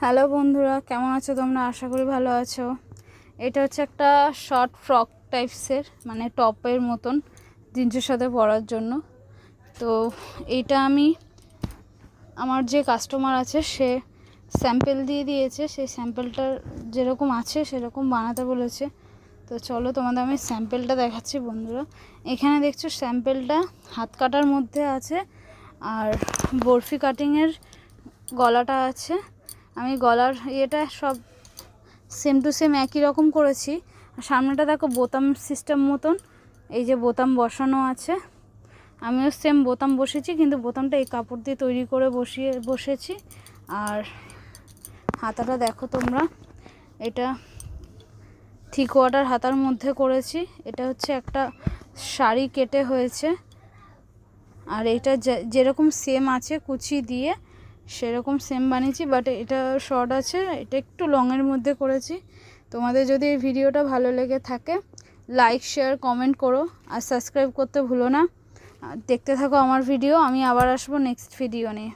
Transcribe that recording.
Hello বন্ধুরা, কেমন আছো তোমরা? আশা করি ভালো আছো। এটা হচ্ছে একটা শর্ট ফ্রক টাইপসের, মানে টপের মতন জিন্সের সাথে পরার জন্য। তো এইটা আমি আমার যে কাস্টমার আছে সে স্যাম্পেল দিয়ে দিয়েছে, সেই স্যাম্পেলটার যেরকম আছে সেরকম বানাতে বলেছে। তো চলো তোমাদের আমি স্যাম্পেলটা দেখাচ্ছি বন্ধুরা। এখানে দেখছো স্যাম্পেলটা হাত কাটার মধ্যে আছে, আর বরফি কাটিংয়ের গলাটা আছে। আমি গলার ইয়েটা সব সেম টু সেম একই রকম করেছি। সামনেটা দেখো বোতাম সিস্টেম মতন, এই যে বোতাম বসানো আছে। আমিও সেম বোতাম বসেছি, কিন্তু বোতামটা এই কাপড় দিয়ে তৈরি করে বসেছি। আর হাতাটা দেখো তোমরা, এটা থ্রি কোয়ার্টার হাতার মধ্যে করেছি। এটা হচ্ছে একটা শাড়ি কেটে হয়েছে, আর এটা যেরকম সেম আছে কুচি দিয়ে সেরকম সেম বানিয়েছি, বাট এটা শর্ট আছে, এটা একটু লংয়ের মধ্যে করেছি। তোমাদের যদি এই ভিডিওটা ভালো লেগে থাকে লাইক শেয়ার কমেন্ট করো, আর সাবস্ক্রাইব করতে ভুলো না। দেখতে থাকো আমার ভিডিও, আমি আবার আসবো নেক্সট ভিডিও নিয়ে।